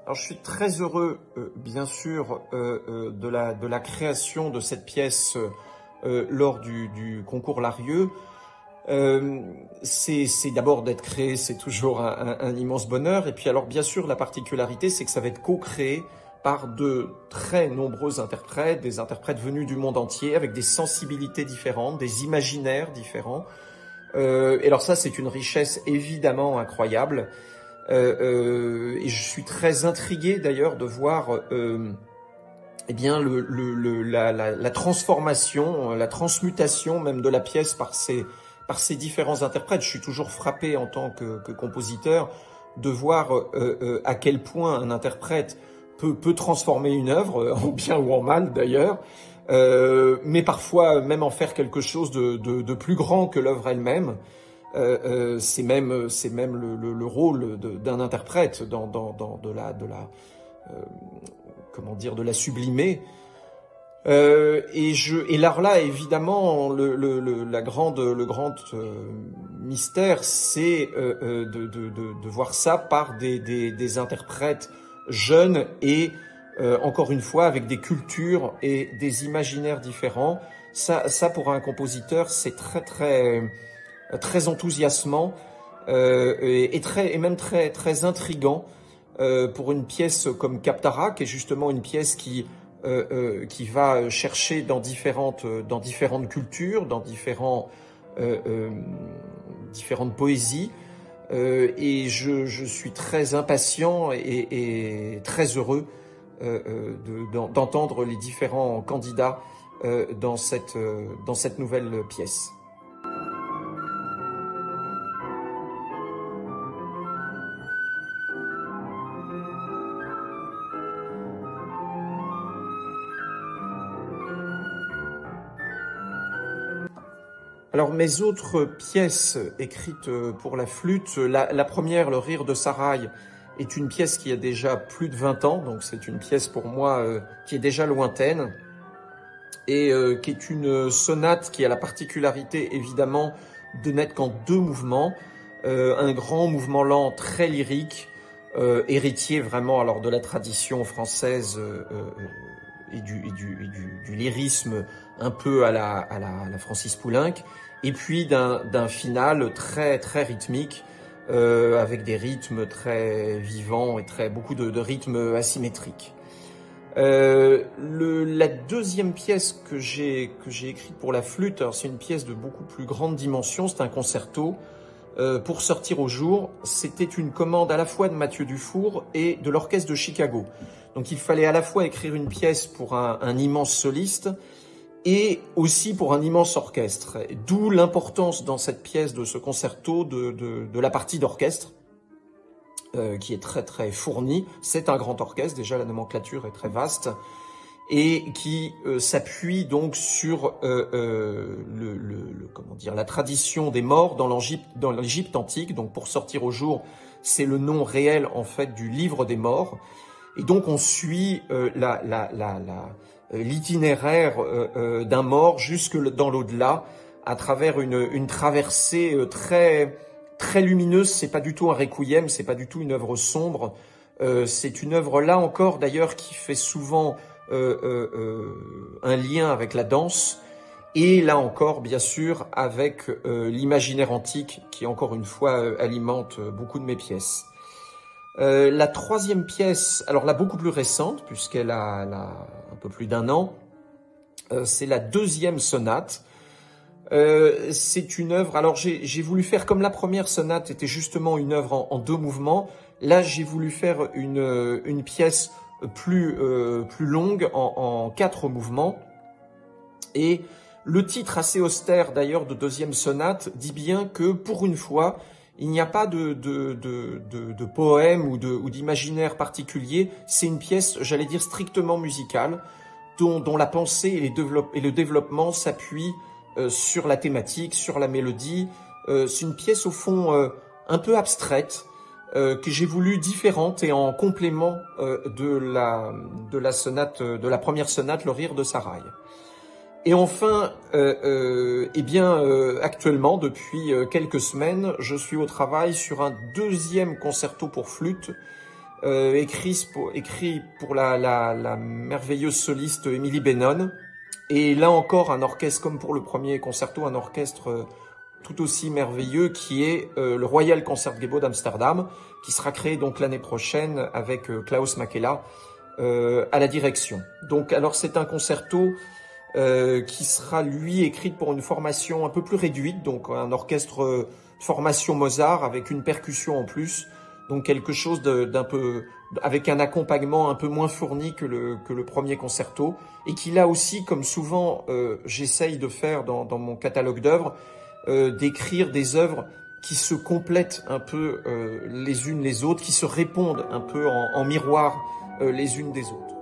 Alors, je suis très heureux, bien sûr, de la création de cette pièce lors du concours Larieux. C'est d'abord d'être créé, c'est toujours un immense bonheur. Et puis alors, bien sûr, la particularité, c'est que ça va être co-créé par de très nombreux interprètes, des interprètes venus du monde entier, avec des sensibilités différentes, des imaginaires différents. Et alors ça, c'est une richesse évidemment incroyable. Et je suis très intrigué d'ailleurs de voir eh bien la transformation, la transmutation même de la pièce par ces différents interprètes. Je suis toujours frappé en tant que compositeur de voir à quel point un interprète peut transformer une œuvre, en bien ou en mal d'ailleurs, mais parfois même en faire quelque chose de plus grand que l'œuvre elle-même. C'est même le rôle d'un interprète dans comment dire, de la sublimer. Et là évidemment le grand mystère, c'est de voir ça par des interprètes jeunes et encore une fois avec des cultures et des imaginaires différents. Ça pour un compositeur, c'est très enthousiasmant et même très intriguant pour une pièce comme Kaptara, qui est justement une pièce qui va chercher dans différentes cultures, dans différentes poésies. Et je suis très impatient et très heureux d'entendre les différents candidats dans cette nouvelle pièce. Alors mes autres pièces écrites pour la flûte, la première, Le Rire de Saraï, est une pièce qui a déjà plus de 20 ans, donc c'est une pièce pour moi qui est déjà lointaine, et qui est une sonate qui a la particularité évidemment de n'être qu'en 2 mouvements, un grand mouvement lent très lyrique, héritier vraiment alors de la tradition française et du lyrisme un peu à la Francis Poulenc, et puis d'un final très rythmique, avec des rythmes très vivants et beaucoup de rythmes asymétriques. La deuxième pièce que j'ai écrite pour la flûte, alors c'est une pièce de beaucoup plus grande dimension, c'est un concerto pour sortir au jour. C'était une commande à la fois de Mathieu Dufour et de l'orchestre de Chicago. Donc il fallait à la fois écrire une pièce pour un immense soliste et aussi pour un immense orchestre. D'où l'importance dans cette pièce de ce concerto de la partie d'orchestre, qui est très fournie. C'est un grand orchestre, déjà la nomenclature est très vaste, et qui s'appuie donc sur comment dire, la tradition des morts dans l'Égypte antique. Donc pour sortir au jour, c'est le nom réel en fait du livre des morts. Et donc on suit l'itinéraire d'un mort jusque dans l'au-delà, à travers une traversée très lumineuse. C'est pas du tout un requiem, c'est pas du tout une œuvre sombre. C'est une œuvre là encore d'ailleurs qui fait souvent un lien avec la danse, et là encore bien sûr avec l'imaginaire antique qui encore une fois alimente beaucoup de mes pièces. La troisième pièce, alors là beaucoup plus récente puisqu'elle a un peu plus d'1 an, c'est la deuxième sonate. C'est une œuvre, alors j'ai voulu faire, comme la première sonate était justement une œuvre en 2 mouvements, là j'ai voulu faire une pièce plus longue en 4 mouvements. Et le titre assez austère d'ailleurs de deuxième sonate dit bien que pour une fois, il n'y a pas de poème ou d'imaginaire particulier. C'est une pièce, j'allais dire, strictement musicale, dont la pensée et le développement s'appuient sur la thématique, sur la mélodie. C'est une pièce au fond un peu abstraite, que j'ai voulu différente et en complément de la sonate, de la première sonate, Le Rire de Saraï. Et enfin, actuellement, depuis quelques semaines, je suis au travail sur un deuxième concerto pour flûte écrit pour la merveilleuse soliste Emily Bennon. Et là encore, un orchestre, comme pour le premier concerto, un orchestre tout aussi merveilleux qui est le Royal Concertgebouw d'Amsterdam, qui sera créé donc l'année prochaine avec Klaus Makela à la direction. Donc alors c'est un concerto qui sera lui écrit pour une formation un peu plus réduite, donc un orchestre formation Mozart avec une percussion en plus, donc quelque chose d'un peu avec un accompagnement un peu moins fourni que le premier concerto, et qui là aussi, comme souvent j'essaye de faire dans mon catalogue d'œuvres, d'écrire des œuvres qui se complètent un peu les unes les autres, qui se répondent un peu en miroir les unes des autres.